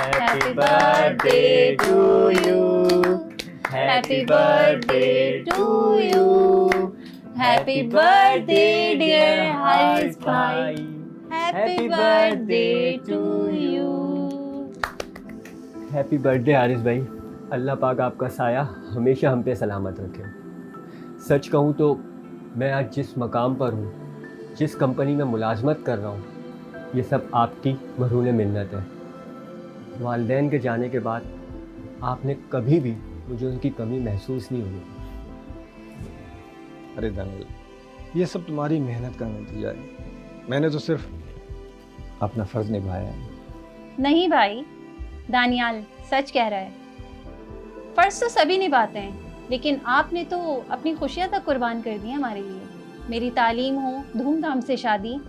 Happy birthday to you. Happy birthday to you. Happy birthday dear Haris bhai. Happy birthday to you. Happy birthday Haris भाई। अल्लाह पाक आपका साया हमेशा हम पे सलामत रखे। सच कहूँ तो मैं आज जिस मकाम पर हूँ, जिस कंपनी में मुलाजमत कर रहा हूँ, ये सब आपकी मरहून मिन्नत है। वालिदैन के जाने के बाद आपने कभी भी मुझे उनकी कमी महसूस नहीं हुई। अरे दानियल, ये सब तुम्हारी मेहनत का नतीजा है। मैंने तो सिर्फ अपना फ़र्ज़ निभाया है। नहीं भाई, दानियाल सच कह रहा है। फर्ज तो सभी निभाते हैं, लेकिन आपने तो अपनी खुशियाँ तक कुर्बान कर दी हमारे लिए। मेरी तालीम हो, धूमधाम से शादी,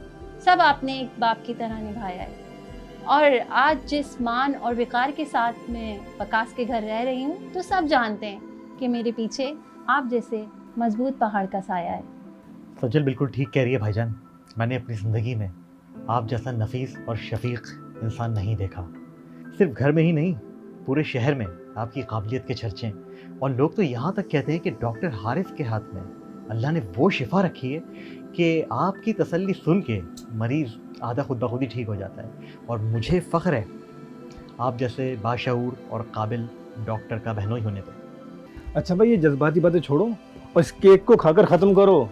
सब आपने एक बाप की तरह निभाया है। और आज जिस मान और विकार के साथ मैं वकास के घर रह रही हूँ, तो सब जानते हैं कि मेरे पीछे आप जैसे मजबूत पहाड़ का साया है। सजल बिल्कुल ठीक कह रही है भाईजान। मैंने अपनी ज़िंदगी में आप जैसा नफीस और शफीक इंसान नहीं देखा। सिर्फ घर में ही नहीं, पूरे शहर में आपकी काबिलियत के चर्चे हैं। और लोग तो यहाँ तक कहते हैं कि डॉक्टर हारिस के हाथ में अल्लाह ने वो शिफा रखी है कि आपकी तसल्ली सुन के मरीज़ आधा खुद ब खुद ही ठीक हो जाता है। और मुझे फ़ख्र है आप जैसे बाशऊर और काबिल डॉक्टर का बहनोई होने पर। अच्छा भाई, ये जज्बाती बातें छोड़ो और इस केक को खाकर ख़त्म करो।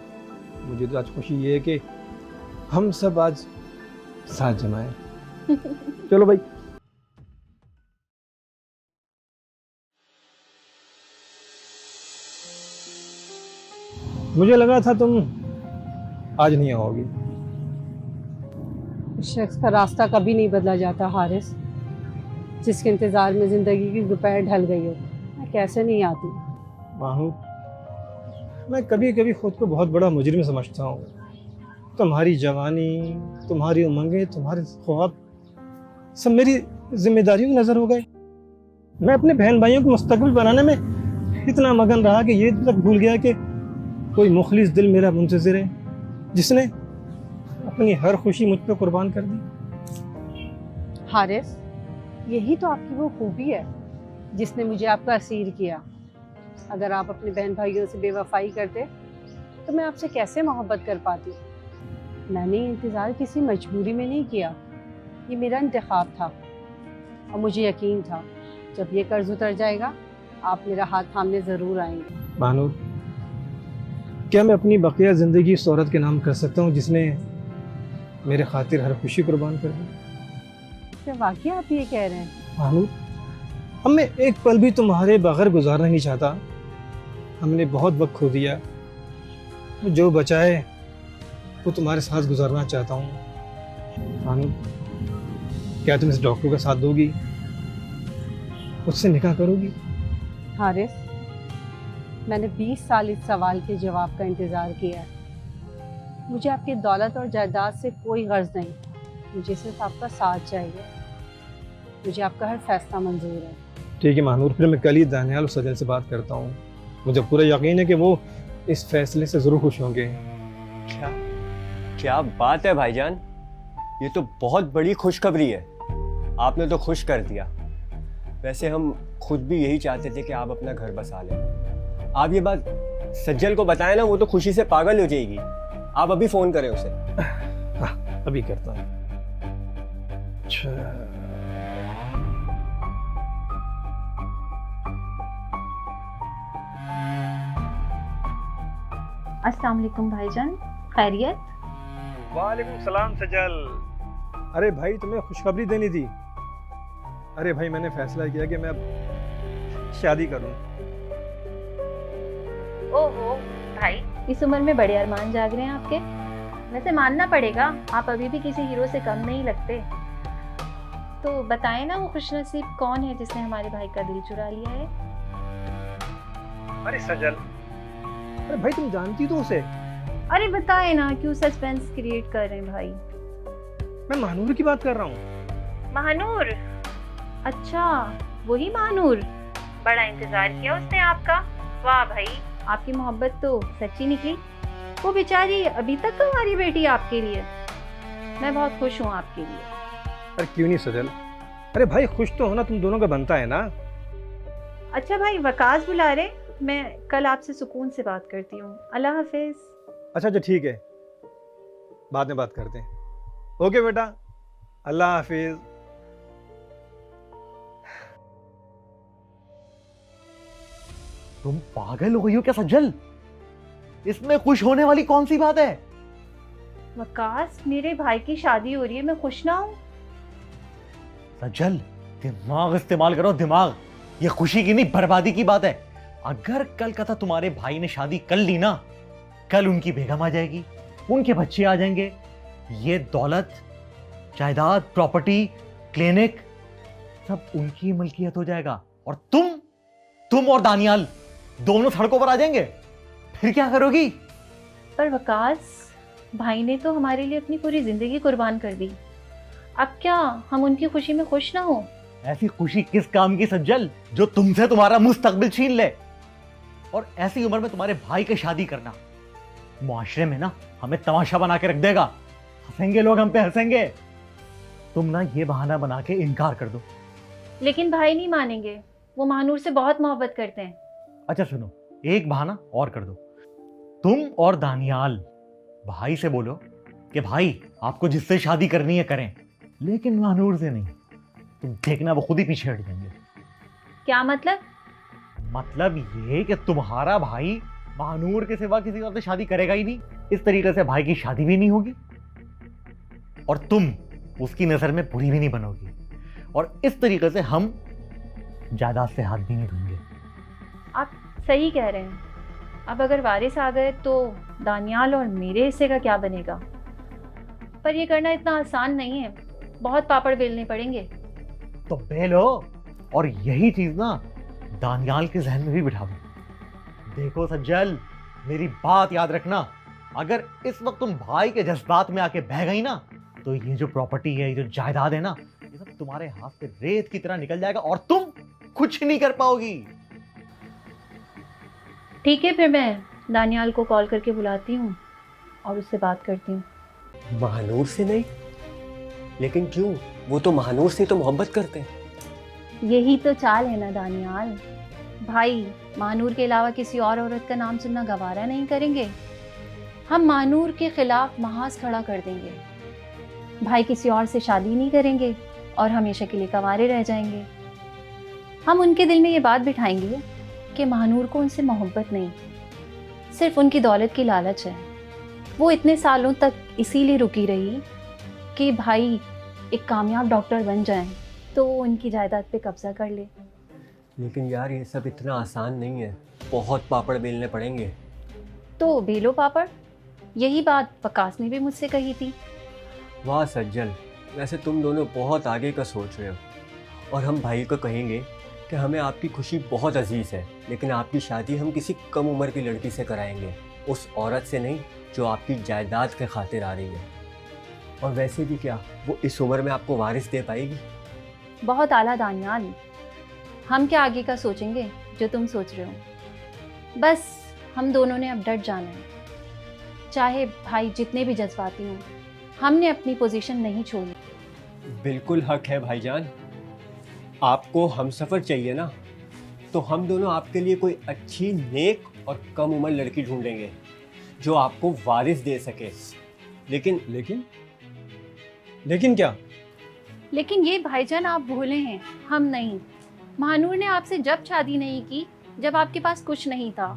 मुझे तो आज खुशी ये है कि हम सब आज साथ जमाए। चलो भाई। मुझे लगा था तुम आज नहीं आओगी। उस शख्स का रास्ता कभी नहीं बदला जाता हारिस, जिसके इंतज़ार में ज़िंदगी की दोपहर ढल गई हो। मैं कैसे नहीं आती। माहूद, मैं कभी कभी खुद को बहुत बड़ा मुजरिम समझता हूँ। तुम्हारी जवानी, तुम्हारी उमंगें, तुम्हारे ख्वाब सब मेरी जिम्मेदारियों की नज़र हो गए। मैं अपने बहन भाइयों को मुस्तकबिल बनाने में इतना मगन रहा कि ये तक भूल गया कि कोई मुखलिस दिल मेरा मुंतज़िर है, जिसने अपनी हर खुशी मुझ पर कुर्बान कर दी। हारिस, यही तो आपकी वो खूबी है जिसने मुझे आपका असीर किया। अगर आप अपने बहन भाइयों से बेवफाई करते तो मैं आपसे कैसे मोहब्बत कर पाती। मैंने ये इंतज़ार किसी मजबूरी में नहीं किया, ये मेरा इंतखाब था। और मुझे यकीन था जब ये कर्ज उतर जाएगा आप मेरा हाथ थामने ज़रूर आएंगे। मानूर, क्या मैं अपनी बकिया ज़िंदगी उस औरत के नाम कर सकता हूँ जिसने मेरे खातिर हर खुशी कुर्बान कर दी? क्या वाकई आप ये कह रहे हैं? मानूर, अब मैं एक पल भी तुम्हारे बगैर गुजारना नहीं चाहता। हमने बहुत वक्त खो दिया, जो बचा है वो तुम्हारे साथ गुजारना चाहता हूँ। मानूर, क्या तुम इस डॉक्टर का साथ दोगी, उससे निकाह करोगी? हारिस, मैंने 20 साल इस सवाल के जवाब का इंतज़ार किया है। मुझे आपकी दौलत और जायदाद से कोई गर्ज नहीं, मुझे सिर्फ आपका साथ चाहिए। मुझे आपका हर फैसला मंजूर है। ठीक है मानूर, फिर मैं कल ही दानियाल और सजल से बात करता हूँ। मुझे पूरा यकीन है कि वो इस फैसले से ज़रूर खुश होंगे। क्या क्या बात है भाईजान, ये तो बहुत बड़ी खुशखबरी है। आपने तो खुश कर दिया। वैसे हम खुद भी यही चाहते थे कि आप अपना घर बसा लें। आप ये बात सज्जल को बताएं ना, वो तो खुशी से पागल हो जाएगी। आप अभी फ़ोन करें उसे। हाँ, अभी करता हूँ। अस्सलाम वालेकुम भाईजान, खैरियत? वालेकुम सलाम सजल। अरे भाई, तुम्हें खुशखबरी देनी थी। अरे भाई, मैंने फैसला किया कि मैं अब शादी करूं। ओहो भाई, इस उम्र में बड़े अरमान जाग रहे हैं आपके। वैसे मानना पड़ेगा, आप अभी भी किसी हीरो से कम नहीं लगते। तो बताएं ना, वो खुशनसीब कौन है जिसने हमारे भाई का दिल चुरा लिया है? अरे सजल, अरे भाई तुम जानती तो उसे। अरे बताएं ना, क्यों सस्पेंस क्रिएट कर रहे हैं भाई? मैं महानूर की बात कर रहा हूँ। महानूर? अच्छा, वही महानूर। बड़ा इंतजार किया उसने आपका। वाह भाई, आपकी मोहब्बत तो सच्ची निकली। वो बेचारी अभी तक कमा रही बेटी आपके लिए। मैं बहुत खुश हूँ आपके लिए। अरे क्यों नहीं सजल, अरे भाई खुश तो होना तुम दोनों का बनता है ना। अच्छा भाई, वकास बुला रहे, मैं कल आपसे सुकून से बात करती हूँ। अल्लाह हाफिज। अच्छा अच्छा ठीक है, बाद में बात करते हैं। ओके बेटा, अल्लाह हाफिज। तुम पागल हो गई हो क्या सज्जल? इसमें खुश होने वाली कौन सी बात है? वकास, मेरे भाई की शादी हो रही है, मैं खुश ना हूँ? सज्जल, दिमाग इस्तेमाल करो, दिमाग। ये खुशी की नहीं, बर्बादी की बात है। अगर कल कथा तुम्हारे भाई ने शादी कर ली ना, कल उनकी बेगम आ जाएगी, उनके बच्चे आ जाएंगे, ये दौलत, जायदाद, प्रॉपर्टी, क्लिनिक सब उनकी मलकियत हो जाएगा। और तुम और दानियाल दोनों सड़कों पर आ जाएंगे। फिर क्या करोगी? पर वकास, भाई ने तो हमारे लिए अपनी पूरी जिंदगी कुर्बान कर दी, अब क्या हम उनकी खुशी में खुश ना हो? ऐसी खुशी किस काम की सज्जल, जो तुमसे तुम्हारा मुस्तकबिल छीन ले। और ऐसी उम्र में तुम्हारे भाई की शादी करना मुआशरे में ना हमें तमाशा बना के रख देगा। हंसेंगे लोग, हम पे हंसेंगे। तुम ना ये बहाना बना के इनकार कर दो। लेकिन भाई नहीं मानेंगे, वो महानूर से बहुत मोहब्बत करते हैं। अच्छा सुनो, एक बहाना और कर दो। तुम और दानियाल भाई से बोलो कि भाई आपको जिससे शादी करनी है करें, लेकिन महानूर से नहीं। तुम देखना वो खुद ही पीछे हट जाएंगे। क्या मतलब? मतलब ये कि तुम्हारा भाई महानूर के सिवा किसी और से शादी करेगा ही नहीं। इस तरीके से भाई की शादी भी नहीं होगी और तुम उसकी नजर में बुरी भी नहीं बनोगी, और इस तरीके से हम जायदाद से हाथ भी नहीं धोएंगे। आप सही कह रहे हैं। अब अगर वारिस आ गए तो दानियाल और मेरे हिस्से का क्या बनेगा? पर ये करना इतना आसान नहीं है, बहुत पापड़ बेलने पड़ेंगे। तो बेलो, और यही चीज ना दानियाल के जहन में भी बिठा दो। देखो सज्जल, मेरी बात याद रखना, अगर इस वक्त तुम भाई के जज्बात में आके बह गई ना, तो ये जो प्रॉपर्टी है, ये जो जायदाद है ना, ये सब तुम्हारे हाथ से रेत की तरह निकल जाएगा और तुम कुछ नहीं कर पाओगी। ठीक है, फिर मैं दानियाल को कॉल करके बुलाती हूँ और उससे बात करती हूँ। महानूर से नहीं? लेकिन क्यों? वो तो महानूर से तो मोहब्बत करते हैं। यही तो चाल है ना दानियाल। भाई महानूर के अलावा किसी और औरत का नाम सुनना गवारा नहीं करेंगे। हम महानूर के खिलाफ महाज खड़ा कर देंगे। भाई किसी और से शादी नहीं करेंगे और हमेशा के लिए कंवारे रह जाएंगे। हम उनके दिल में ये बात बिठाएंगे कि महानूर को उनसे मोहब्बत नहीं, सिर्फ उनकी दौलत की लालच है। वो इतने सालों तक इसीलिए रुकी रही कि भाई एक कामयाब डॉक्टर बन जाएं तो वो उनकी जायदाद पे कब्जा कर ले। लेकिन यार ये सब इतना आसान नहीं है, बहुत पापड़ बेलने पड़ेंगे। तो बेलो पापड़। यही बात वकास ने भी मुझसे कही थी। वाह सज्जल, वैसे तुम दोनों बहुत आगे का सोच रहे हो। और हम भाई को कहेंगे कि हमें आपकी खुशी बहुत अजीज़ है, लेकिन आपकी शादी हम किसी कम उम्र की लड़की से कराएंगे, उस औरत से नहीं जो आपकी जायदाद के खातिर आ रही है। और वैसे भी क्या वो इस उम्र में आपको वारिस दे पाएगी? बहुत आला दानियाल, हम क्या आगे का सोचेंगे जो तुम सोच रहे हो। बस हम दोनों ने अब डट जाना है, चाहे भाई जितने भी जज्बाती हों। हमने अपनी पोजीशन नहीं छोड़ी। बिल्कुल हक है भाईजान। आपको हमसफ़र चाहिए ना, तो हम दोनों आपके लिए कोई अच्छी, नेक और कम उम्र लड़की ढूंढेंगे जो आपको वारिस दे सके। लेकिन लेकिन लेकिन क्या? लेकिन ये भाईजान आप भूले हैं, हम नहीं। महानूर ने आपसे जब शादी नहीं की जब आपके पास कुछ नहीं था।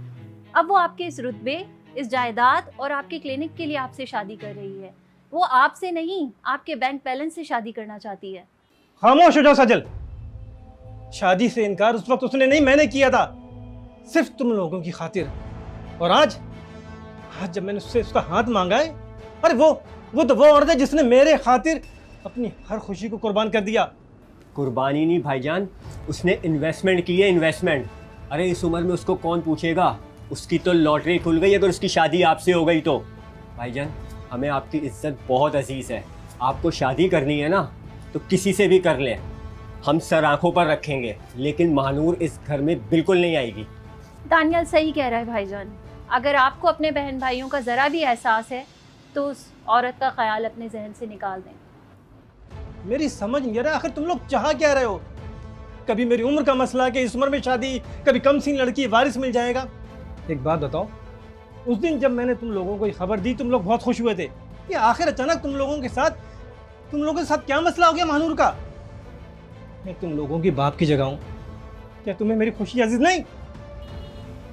अब वो आपके इस रुतबे, इस जायदाद और आपके क्लिनिक के लिए आपसे शादी कर रही है। वो आपसे नहीं, आपके बैंक बैलेंस से शादी करना चाहती है। खामोश हो जाओ सजल। शादी से इनकार उस वक्त उसने नहीं, मैंने किया था, सिर्फ तुम लोगों की खातिर। और आज जब मैंने उससे उसका हाथ मांगा है, अरे वो तो वो औरत है जिसने मेरे खातिर अपनी हर खुशी को कुर्बान कर दिया। कुर्बानी नहीं भाईजान, उसने इन्वेस्टमेंट की है, इन्वेस्टमेंट। अरे इस उम्र में उसको कौन पूछेगा? उसकी तो लॉटरी खुल गई अगर उसकी शादी आपसे हो गई तो। भाईजान, हमें आपकी इज्जत बहुत अजीज़ है। आपको शादी करनी है ना तो किसी से भी कर लें, हम सर आंखों पर रखेंगे, लेकिन महानूर इस घर में बिल्कुल नहीं आएगी। दानियाल सही कह रहा है भाईजान। अगर आपको अपने बहन भाइयों का ज़रा भी एहसास है तो उस औरत का ख्याल अपने जहन से निकाल दें। मेरी समझ नहीं आ रहा आखिर तुम लोग चाह क्या रहे हो। कभी मेरी उम्र का मसला कि इस उम्र में शादी, कभी कम सीन लड़की वारिस मिल जाएगा। एक बात बताओ, उस दिन जब मैंने तुम लोगों को ये खबर दी तुम लोग बहुत खुश हुए थे। ये आखिर अचानक तुम लोगों के साथ क्या मसला हो गया महानूर का? मैं तुम लोगों की बाप की जगह हूँ, क्या तुम्हें मेरी खुशी अजीज नहीं?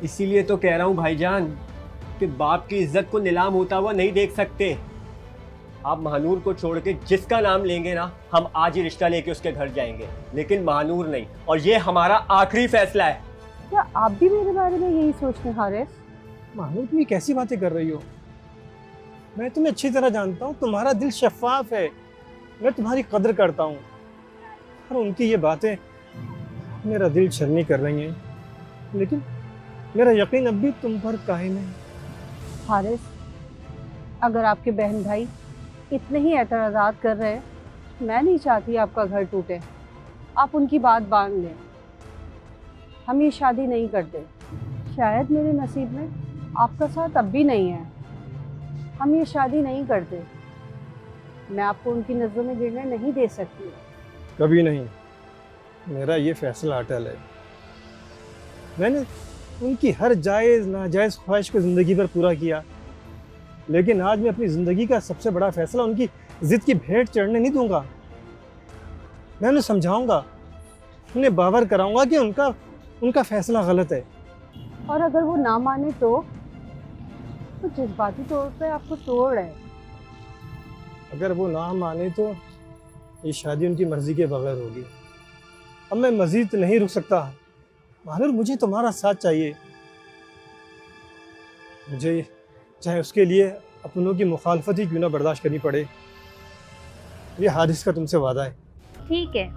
इसीलिए तो कह रहा हूँ भाईजान कि बाप की इज्जत को नीलाम होता हुआ नहीं देख सकते। आप महानूर को छोड़ के जिसका नाम लेंगे ना, हम आज ही रिश्ता लेके उसके घर जाएंगे, लेकिन महानूर नहीं। और ये हमारा आखिरी फैसला है। क्या आप भी मेरे बारे में यही सोचते हैं हारिस? महानूर तुम ये कैसी बातें कर रही हो? मैं तुम्हें अच्छी तरह जानता हूँ, तुम्हारा दिल शफाफ है, मैं तुम्हारी कदर करता हूँ। और उनकी ये बातें मेरा दिल छलनी कर रही हैं, लेकिन मेरा यकीन अब भी तुम पर कायम है। हारिस, अगर आपके बहन भाई इतने ही एतराज़ात कर रहे हैं, मैं नहीं चाहती आपका घर टूटे। आप उनकी बात मान लें, हम ये शादी नहीं करते। शायद मेरे नसीब में आपका साथ अब भी नहीं है। हम ये शादी नहीं करते। मैं आपको उनकी नज़रों में गिरने नहीं दे सकती। कभी नहीं, मेरा ये फैसला अटल है। मैंने उनकी हर जायज़ नाजायज़ ख्वाहिश को ज़िंदगी भर पूरा किया, लेकिन आज मैं अपनी ज़िंदगी का सबसे बड़ा फैसला उनकी ज़िद की भेंट चढ़ने नहीं दूंगा। मैं उन्हें समझाऊंगा, उन्हें बावर कराऊंगा कि उनका फैसला गलत है। और अगर वो ना माने तो जज्बाती तौर पे आपको तोड़ है। अगर वो ना माने तो ये शादी उनकी मर्जी के बगैर होगी। अब मैं मज़ीद नहीं रुक सकता। महानूर, मुझे तुम्हारा साथ चाहिए। मुझे चाहे उसके लिए अपनों की मुखालफत ही क्यों ना बर्दाश्त करनी पड़े। ये हारिस का तुमसे वादा है। ठीक है,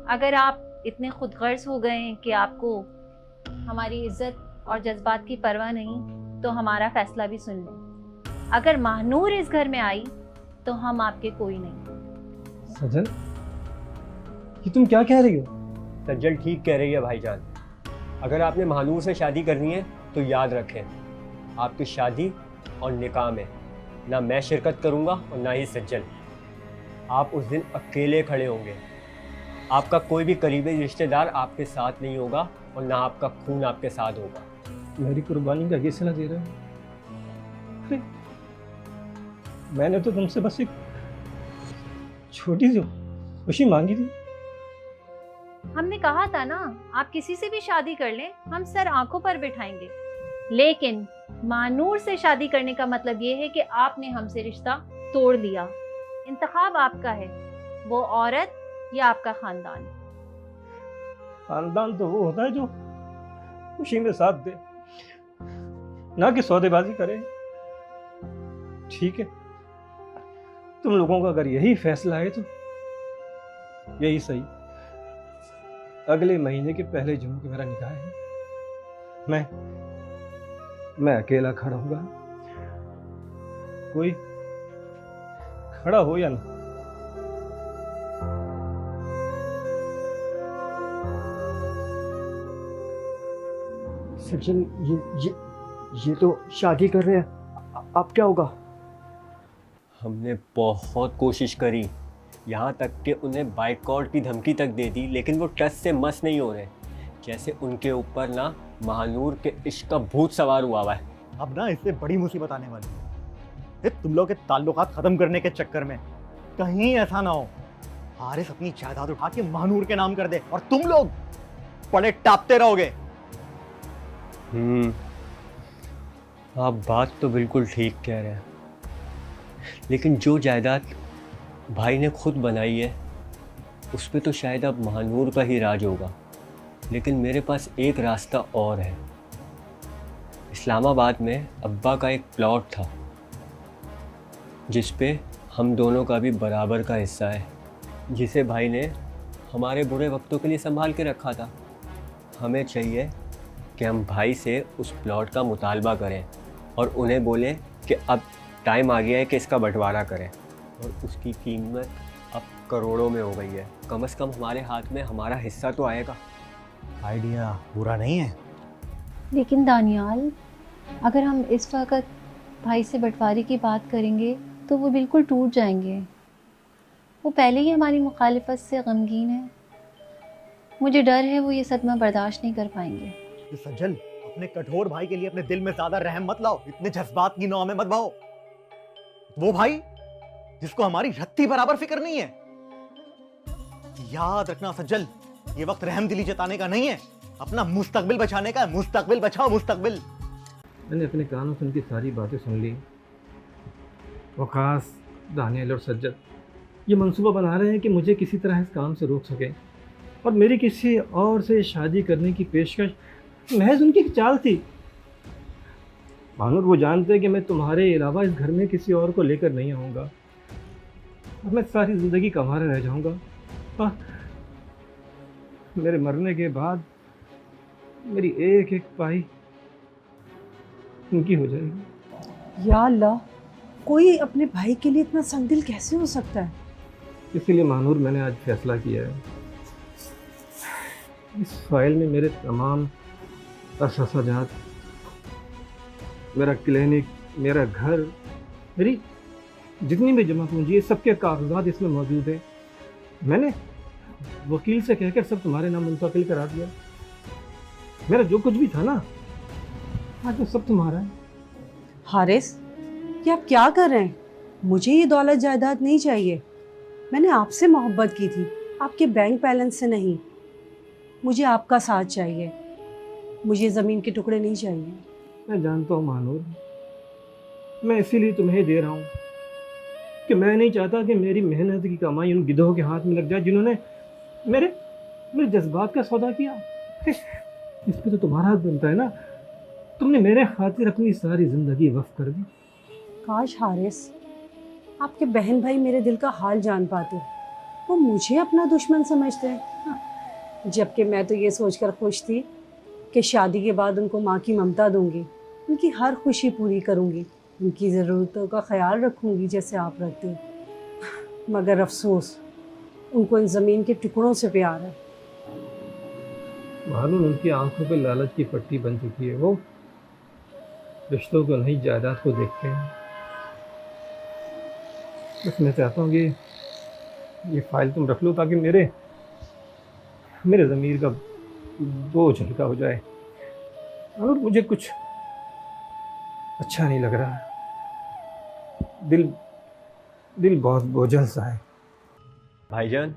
अगर आप इतने खुदगर्ज हो गए हैं कि आपको हमारी इज्जत और जज्बात की परवाह नहीं, तो हमारा फैसला भी सुन लें। अगर महानूर इस घर में आई तो हम आपके कोई नहीं। सजल, ये तुम क्या कह रही हो? सज्जल ठीक कह रही है भाईजान। अगर आपने महानूर से शादी करनी है तो याद रखें, आपकी शादी और निकाह में ना मैं शिरकत करूंगा और ना ही सज्जल। आप उस दिन अकेले खड़े होंगे। आपका कोई भी करीबी रिश्तेदार आपके साथ नहीं होगा और ना आपका खून आपके साथ होगा। मेरी कुर्बानी का ये सिला दे रहे हो? अरे, मैंने तो तुमसे बस एक छोटी सी खुशी मांगी थी। हमने कहा था ना, आप किसी से भी शादी कर लें, हम सर आंखों पर बिठाएंगे। लेकिन महानूर से शादी करने का मतलब ये है कि आपने हमसे रिश्ता तोड़ लिया। इंतखाब आपका है, वो औरत या आपका खानदान। खानदान तो वो होता है जो खुशी में साथ दे, ना कि सौदेबाजी करे। ठीक है, तुम लोगों का अगर यही फैसला है तो यही सही। अगले महीने के पहले जुम्मे को मेरा निकाह है। मैं अकेला खड़ा होगा, कोई खड़ा हो या ना। सज्जन, ये तो शादी कर रहे हैं, अब क्या होगा? हमने बहुत कोशिश करी, यहाँ तक कि उन्हें बाइकआउट की धमकी तक दे दी, लेकिन वो टस से मस नहीं हो रहे। जैसे उनके ऊपर ना महानूर के इश्क का भूत सवार हुआ है। अब ना इससे बड़ी मुसीबत आने वाली है। तुम लोग के ताल्लुकात खत्म करने के चक्कर में कहीं ऐसा ना हो हारिस अपनी जायदाद उठा के महानूर के नाम कर दे और तुम लोग पड़े टापते रहोगे। आप बात तो बिल्कुल ठीक कह रहे हैं, लेकिन जो जायदाद भाई ने खुद बनाई है उस पे तो शायद अब महानूर का ही राज होगा। लेकिन मेरे पास एक रास्ता और है। इस्लामाबाद में अब्बा का एक प्लॉट था जिस पे हम दोनों का भी बराबर का हिस्सा है, जिसे भाई ने हमारे बुरे वक्तों के लिए संभाल के रखा था। हमें चाहिए कि हम भाई से उस प्लॉट का मुतालबा करें और उन्हें बोलें कि अब टाइम आ गया है कि इसका बंटवारा करें। और उसकी कीमत अब करोड़ों में हो गई है। कम से कम हमारे हाथ में हमारा हिस्सा तो आएगा। आइडिया बुरा नहीं है, लेकिन दानियाल, अगर हम इस वक्त भाई से बंटवारे की बात करेंगे तो वो बिल्कुल टूट जाएंगे। वो पहले ही हमारी मुखालिफत से गमगीन है। मुझे डर है वो ये सदमा बर्दाश्त नहीं कर पाएंगे। तो सज्जल, अपने कठोर भाई के लिए अपने दिल में ज्यादा रहम मत लाओ, इतने जज्बात की नौ में मत बहो। वो भाई जिसको हमारी रत्ती बराबर फिक्र नहीं है। याद रखना सज्जल, ये वक्त रहम दिली जताने का नहीं है, अपना मुस्तकबिल बचाने का है। मुस्तकबिल बचाओ, मुस्तकबिल। मैंने अपने कानों से उनकी सारी बातें सुन ली। वकास, दानियल और सज्जद ये मंसूबा बना रहे हैं कि मुझे किसी तरह इस काम से रोक सकें, और मेरी किसी और से शादी करने की पेशकश महज उनकी एक चाल थी। भानुर, वो जानते हैं कि मैं तुम्हारे अलावा इस घर में किसी और को लेकर नहीं आऊँगा, और मैं सारी ज़िंदगी कमारा रह जाऊँगा। हाँ, मेरे मरने के बाद मेरी एक एक पाई उनकी हो जाएगी। या अल्लाह, कोई अपने भाई के लिए इतना संगदिल कैसे हो सकता है? इसीलिए मानूर, मैंने आज फैसला किया है, इस फाइल में मेरे तमाम असाजात, मेरा क्लिनिक, मेरा घर, मेरी जितनी भी जमा पूंजी है, सबके कागजात इसमें मौजूद है। मैंने वकील से कहकर सब तुम्हारे नाम मुंतकिल करा दिया। मेरा जो कुछ भी था ना, आज वो सब तुम्हारा है। हारिस, ये आप क्या कर रहे हैं? मुझे ये दौलत जायदाद नहीं चाहिए। मैंने आपसे मोहब्बत की थी, आपके बैंक बैलेंस से नहीं। मुझे आपका साथ चाहिए, मुझे ज़मीन के टुकड़े नहीं चाहिए। मैं जानता हूँ मानूर, मैं इसीलिए तुम्हें दे रहा हूँ कि मैं नहीं चाहता कि मेरी मेहनत की कमाई उन गिद्धों के हाथ में लग जाए जिन्होंने मेरे मेरे जज्बात का सौदा किया। इस पे तो तुम्हारा हाथ बनता है ना। तुमने मेरे खातिर अपनी सारी ज़िंदगी वक्फ कर दी। काश हारिस, आपके बहन भाई मेरे दिल का हाल जान पाते। वो मुझे अपना दुश्मन समझते हैं, जबकि मैं तो ये सोचकर खुश थी कि शादी के बाद उनको माँ की ममता दूंगी, उनकी हर खुशी पूरी करूंगी, उनकी ज़रूरतों का ख्याल रखूंगी जैसे आप रखते हैं। मगर अफसोस, उनको इन ज़मीन के टुकड़ों से प्यार है। मालूम, उनकी आंखों पे लालच की पट्टी बन चुकी है। वो रिश्तों को नहीं, जायदाद को देखते हैं। बस मैं चाहता हूँ कि ये फाइल तुम रख लो, ताकि मेरे ज़मीर का बोझ हल्का हो जाए। और मुझे कुछ अच्छा नहीं लग रहा, दिल बहुत बोझल सा है। भाईजान,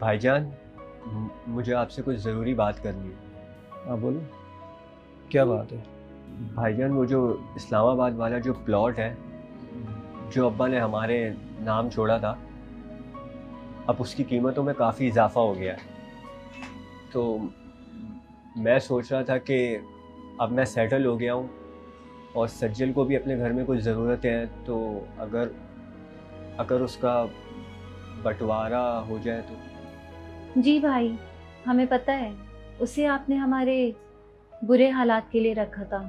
भाईजान, मुझे आपसे कुछ ज़रूरी बात करनी है। हाँ बोलो, क्या बात है? भाईजान, वो जो इस्लामाबाद वाला जो प्लॉट है जो अब्बा ने हमारे नाम छोड़ा था, अब उसकी कीमतों में काफ़ी इजाफा हो गया है। तो मैं सोच रहा था कि अब मैं सेटल हो गया हूँ और सज्जल को भी अपने घर में कुछ ज़रूरतें हैं, तो अगर उसका बंटवारा हो जाए तो। जी भाई, हमें पता है उसे आपने हमारे बुरे हालात के लिए रखा था,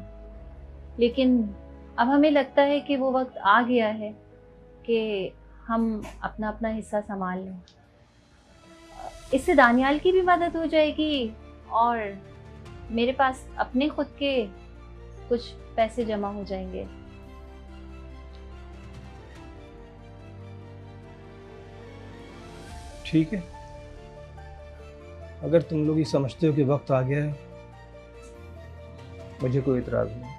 लेकिन अब हमें लगता है कि वो वक्त आ गया है कि हम अपना अपना हिस्सा संभाल लें। इससे दानियाल की भी मदद हो जाएगी और मेरे पास अपने खुद के कुछ पैसे जमा हो जाएंगे। ठीक है, अगर तुम लोग ये समझते हो कि वक्त आ गया है, मुझे कोई इतराज़ नहीं।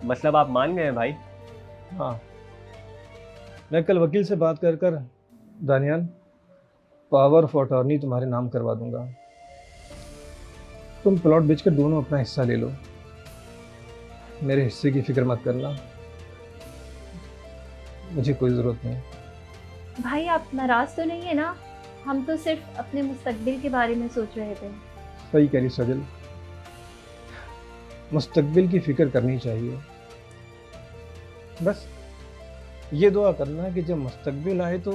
मतलब आप मान गए हैं भाई? हाँ, मैं कल वकील से बात कर दानियाल पावर ऑफ अटॉर्नी तुम्हारे नाम करवा दूंगा। तुम प्लॉट बेचकर दोनों अपना हिस्सा ले लो। मेरे हिस्से की फिक्र मत करना, मुझे कोई ज़रूरत नहीं। भाई, आप नाराज़ तो नहीं है ना? हम तो सिर्फ अपने मुस्तकबिल के बारे में सोच रहे थे। सही कह रही सजल, मुस्तकबिल की फिक्र करनी चाहिए। बस ये दुआ करना है कि जब मुस्तकबिल आए तो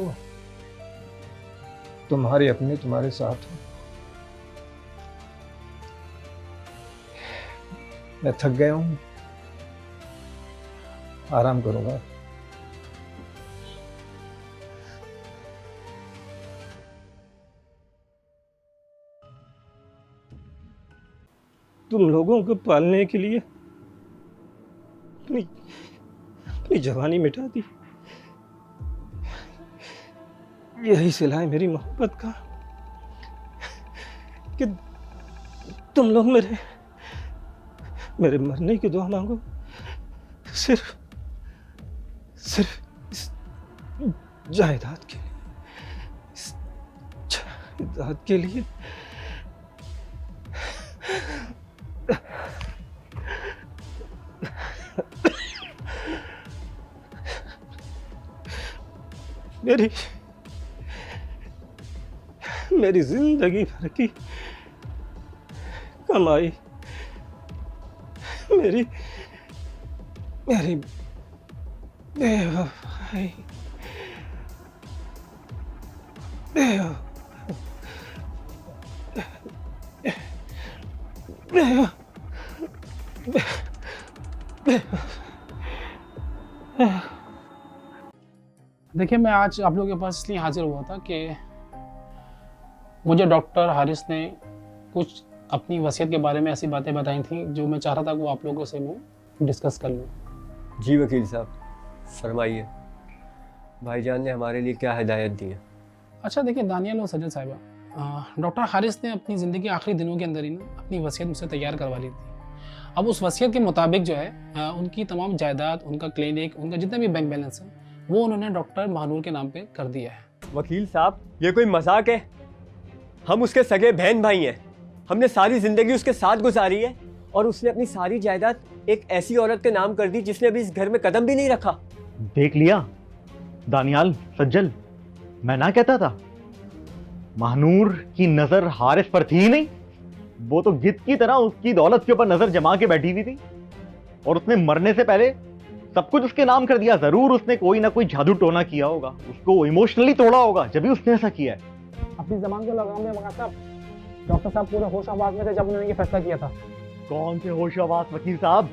तुम्हारे अपने तुम्हारे साथ हो। मैं थक गया हूँ, आराम करूँगा। तुम लोगों को पालने के लिए अपनी अपनी जवानी मिटा दी। यही सिला है मेरी मोहब्बत का कि तुम लोग मेरे मेरे मरने की दुआ मांगो, सिर्फ सिर्फ इस जायदाद के लिए, इस जायदाद के लिए। मेरी मेरी जिंदगी भर की कमाई, मेरी मेरी बेवफाई, देखिए, मैं आज आप लोगों के पास इसलिए हाजिर हुआ था कि मुझे डॉक्टर हारिस ने कुछ अपनी वसीयत के बारे में ऐसी बातें बताई थी जो मैं चाह रहा था कि वो आप लोगों से मैं डिस्कस कर लूँ। जी वकील साहब, फरमाइए, भाईजान ने हमारे लिए क्या हिदायत दी है? अच्छा देखिए दानियाल और सजल साहिबा, डॉक्टर हारिस ने अपनी ज़िंदगी के आखिरी दिनों के अंदर ही ना अपनी वसीयत मुझसे तैयार करवा ली थी। अब उस वसीयत के मुताबिक जो है उनकी तमाम जायदाद, उनका क्लिनिक, उनका जितना भी बैंक बैलेंस है वो उन्होंने डॉक्टर महानूर के नाम पे कर दिया है। वकील साहब, ये कोई मजाक है? हम उसके सगे बहन भाई हैं, हमने सारी ज़िंदगी उसके साथ गुजारी है और उसने अपनी सारी जायदाद एक ऐसी औरत के नाम कर दी जिसने अभी इस घर में कदम भी नहीं रखा। देख लिया दानियाल, सज्जल, मैं ना कहता था महानूर की नजर हारिस पर थी ही नहीं। वो तो गिद्ध की तरह उसकी दौलत के ऊपर नजर जमा के बैठी हुई थी और उसने मरने से पहले सब कुछ उसके नाम कर दिया। जरूर उसने कोई ना कोई जादू टोना किया होगा, उसको इमोशनली तोड़ा होगा, जब भी उसने ऐसा किया है। अपनी जबान को लगाम में मगा साहब, डॉक्टर साहब पूरे होश आवाज में थे जब उन्होंने ये फैसला किया था। कौन से होशाबाज वकील साहब?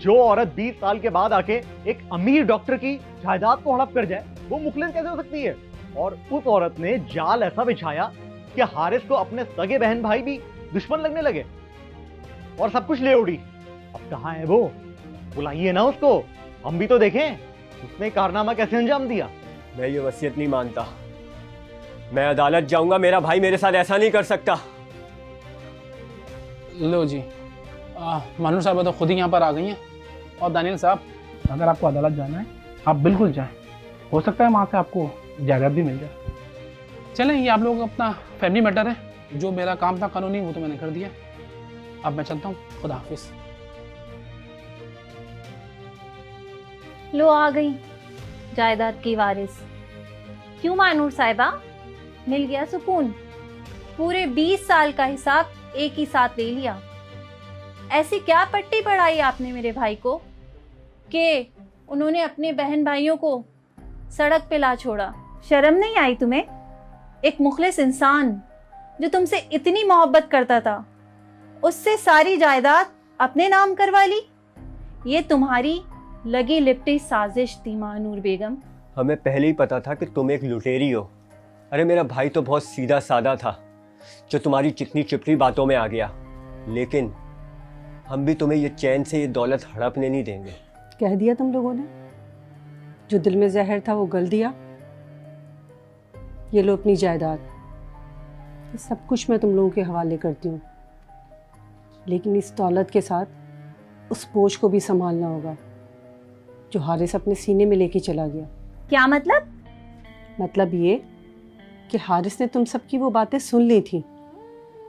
जो औरत 20 साल के बाद आके एक अमीर डॉक्टर की जायदाद को हड़प कर जाए वो मुखलिस कैसे हो सकती है? और उस औरत ने जाल ऐसा बिछाया कि हारिस को अपने सगे बहन भाई भी दुश्मन लगने लगे और सब कुछ ले उड़ी। अब कहाँ है वो? बुलाइए ना उसको, हम भी तो देखें उसने कारनामा कैसे अंजाम दिया। मैं ये वसीयत नहीं मानता, मैं अदालत जाऊंगा, मेरा भाई मेरे साथ ऐसा नहीं कर सकता। लो जी, मानूर साहब तो खुद ही यहाँ पर आ गई हैं। और दानियल साहब, अगर आपको अदालत जाना है आप बिल्कुल जाएं, हो सकता है वहाँ से आपको जायदाद भी मिल जाए। चलें, ये आप लोग अपना फैमिली मैटर है, जो मेरा काम था कानूनी वो तो मैंने कर दिया। अब मैं चलता हूँ, खुदा हाफिज। लो आ गई जायदाद की वारिस। क्यों मानूर साहिबा, मिल गया सुकून? पूरे 20 साल का हिसाब एक ही साथ ले लिया। ऐसी क्या पट्टी पढ़ाई आपने मेरे भाई को कि उन्होंने अपने बहन भाइयों को सड़क पे ला छोड़ा? शर्म नहीं आई तुम्हें? एक मुखलिस इंसान जो तुमसे इतनी मोहब्बत करता था, उससे सारी जायदाद अपने नाम करवा ली? ये तुम्हारी लगी लिपटी साजिश थी मानूर बेगम। हमें पहले ही पता था कि तुम एक लुटेरी हो। अरे मेरा भाई तो बहुत सीधा सादा था जो तुम्हारी चिकनी चिपड़ी बातों में आ गया, लेकिन हम भी तुम्हें ये चैन से ये दौलत हड़पने नहीं देंगे। कह दिया तुम लोगों ने, जो दिल में जहर था वो गल दिया। ये लो अपनी जायदाद, ये सब कुछ मैं तुम लोगों के हवाले करती हूँ, लेकिन इस दौलत के साथ उस बोझ को भी संभालना होगा जो हारिस अपने सीने में लेके चला गया। क्या मतलब? मतलब ये कि हारिस ने तुम सबकी वो बातें सुन ली थी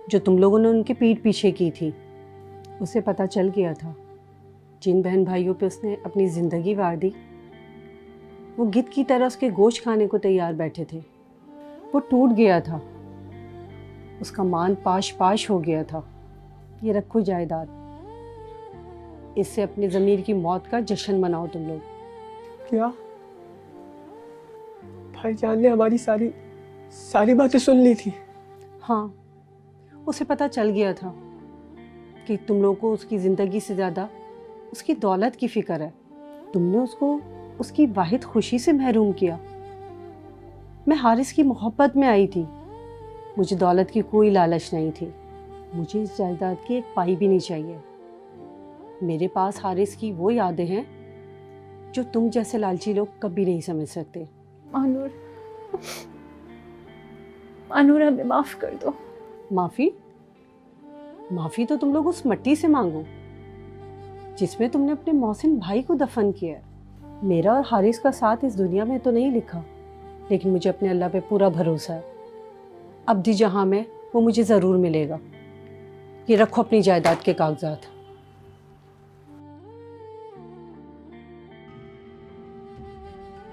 जो तुम लोगों ने उनके पीठ पीछे की थी। उसे पता चल गया था जिन बहन भाइयों पे उसने अपनी ज़िंदगी वार दी, वो गिद्ध की तरह उसके गोश्त खाने को तैयार बैठे थे। वो टूट गया था, उसका मान पाश पाश हो गया था। ये रखो जायदाद, इससे अपनी ज़मीर की मौत का जश्न मनाओ तुम लोग। क्या भाईजान ने हमारी सारी बातें सुन ली थी? हाँ, उसे पता चल गया था कि तुम लोगों को उसकी ज़िंदगी से ज़्यादा उसकी दौलत की फ़िक्र है। तुमने उसको उसकी वाहिद खुशी से महरूम किया। मैं हारिस की मोहब्बत में आई थी, मुझे दौलत की कोई लालच नहीं थी। मुझे इस जायदाद की एक पाई भी नहीं चाहिए। मेरे पास हारिस की वो यादें हैं जो तुम जैसे लालची लोग कभी नहीं समझ सकते। मानूर, मानूर हमें माफ़ कर दो। माफ़ी? माफ़ी तो तुम लोग उस मट्टी से मांगो जिसमें तुमने अपने मोहसिन भाई को दफन किया है। मेरा और हारिस का साथ इस दुनिया में तो नहीं लिखा, लेकिन मुझे अपने अल्लाह पे पूरा भरोसा है। अब दी जहाँ में वो मुझे ज़रूर मिलेगा। ये रखो अपनी जायदाद के कागजात।